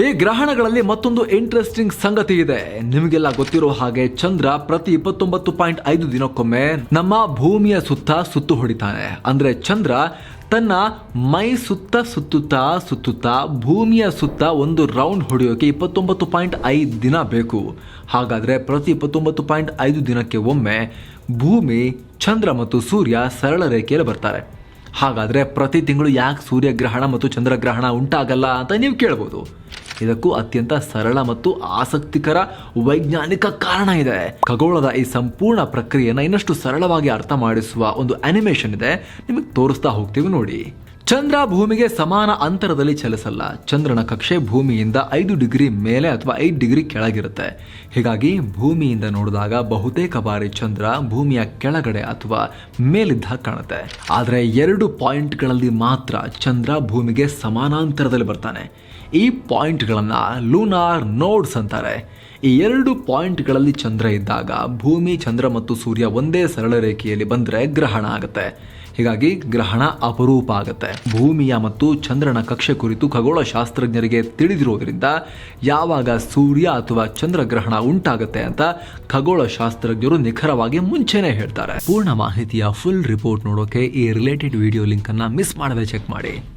ಈ ಗ್ರಹಣಗಳಲ್ಲಿ ಮತ್ತೊಂದು ಇಂಟ್ರೆಸ್ಟಿಂಗ್ ಸಂಗತಿ ಇದೆ. ನಿಮಗೆಲ್ಲ ಗೊತ್ತಿರೋ ಹಾಗೆ ಚಂದ್ರ ಪ್ರತಿ 29.5 ದಿನಕ್ಕೊಮ್ಮೆ ನಮ್ಮ ಭೂಮಿಯ ಸುತ್ತು ಹೊಡಿತಾನೆ. ಅಂದ್ರೆ ಚಂದ್ರ ತನ್ನ ಮೈ ಸುತ್ತುತ್ತಾ ಭೂಮಿಯ ಸುತ್ತ ಒಂದು ರೌಂಡ್ ಹೊಡೆಯೋಕೆ 29.5 ದಿನ ಬೇಕು. ಹಾಗಾದ್ರೆ ಪ್ರತಿ 29.5 ದಿನಕ್ಕೆ ಒಮ್ಮೆ ಭೂಮಿ, ಚಂದ್ರ ಮತ್ತು ಸೂರ್ಯ ಸರಳ ರೇಖೆಯಲ್ಲಿ ಬರ್ತಾರೆ. ಹಾಗಾದ್ರೆ ಪ್ರತಿ ತಿಂಗಳು ಯಾಕೆ ಸೂರ್ಯಗ್ರಹಣ ಮತ್ತು ಚಂದ್ರಗ್ರಹಣ ಉಂಟಾಗಲ್ಲ ಅಂತ ನೀವು ಕೇಳಬಹುದು. ಇದಕ್ಕೂ ಅತ್ಯಂತ ಸರಳ ಮತ್ತು ಆಸಕ್ತಿಕರ ವೈಜ್ಞಾನಿಕ ಕಾರಣ ಇದೆ. ಖಗೋಳದ ಈ ಸಂಪೂರ್ಣ ಪ್ರಕ್ರಿಯೆಯನ್ನು ಇನ್ನಷ್ಟು ಸರಳವಾಗಿ ಅರ್ಥ ಮಾಡಿಸುವ ಒಂದು ಅನಿಮೇಷನ್ ಇದೆ, ನಿಮಗೆ ತೋರಿಸ್ತಾ ಹೋಗ್ತೀವಿ ನೋಡಿ. ಚಂದ್ರ ಭೂಮಿಗೆ ಸಮಾನ ಅಂತರದಲ್ಲಿ ಚಲಿಸಲ್ಲ. ಚಂದ್ರನ ಕಕ್ಷೆ ಭೂಮಿಯಿಂದ 5 ಡಿಗ್ರಿ ಮೇಲೆ ಅಥವಾ 5 ಡಿಗ್ರಿ ಕೆಳಗಿರುತ್ತೆ. ಹೀಗಾಗಿ ಭೂಮಿಯಿಂದ ನೋಡಿದಾಗ ಬಹುತೇಕ ಬಾರಿ ಚಂದ್ರ ಭೂಮಿಯ ಕೆಳಗಡೆ ಅಥವಾ ಮೇಲಿದ್ದ ಕಾಣುತ್ತೆ. ಆದರೆ 2 ಪಾಯಿಂಟ್ಗಳಲ್ಲಿ ಮಾತ್ರ ಚಂದ್ರ ಭೂಮಿಗೆ ಸಮಾನಾಂತರದಲ್ಲಿ ಬರ್ತಾನೆ. ಈ ಪಾಯಿಂಟ್ಗಳನ್ನು ಲೂನಾರ್ ನೋಡ್ಸ್ ಅಂತಾರೆ. ಈ 2 ಪಾಯಿಂಟ್ಗಳಲ್ಲಿ ಚಂದ್ರ ಇದ್ದಾಗ ಭೂಮಿ, ಚಂದ್ರ ಮತ್ತು ಸೂರ್ಯ ಒಂದೇ ಸರಳ ರೇಖೆಯಲ್ಲಿ ಬಂದರೆ ಗ್ರಹಣ ಆಗುತ್ತೆ. ಹೀಗಾಗಿ ಗ್ರಹಣ ಅಪರೂಪ ಆಗುತ್ತೆ. ಭೂಮಿಯ ಮತ್ತು ಚಂದ್ರನ ಕಕ್ಷೆ ಕುರಿತು ಖಗೋಳ ಶಾಸ್ತ್ರಜ್ಞರಿಗೆ ತಿಳಿದಿರೋದ್ರಿಂದ ಯಾವಾಗ ಸೂರ್ಯ ಅಥವಾ ಚಂದ್ರಗ್ರಹಣ ಉಂಟಾಗುತ್ತೆ ಅಂತ ಖಗೋಳ ಶಾಸ್ತ್ರಜ್ಞರು ನಿಖರವಾಗಿ ಮುಂಚೆನೇ ಹೇಳ್ತಾರೆ. ಪೂರ್ಣ ಮಾಹಿತಿಯ ಫುಲ್ ರಿಪೋರ್ಟ್ ನೋಡೋಕೆ ಈ ರಿಲೇಟೆಡ್ ವಿಡಿಯೋ ಲಿಂಕ್ ಅನ್ನ ಮಿಸ್ ಮಾಡದೆ ಚೆಕ್ ಮಾಡಿ.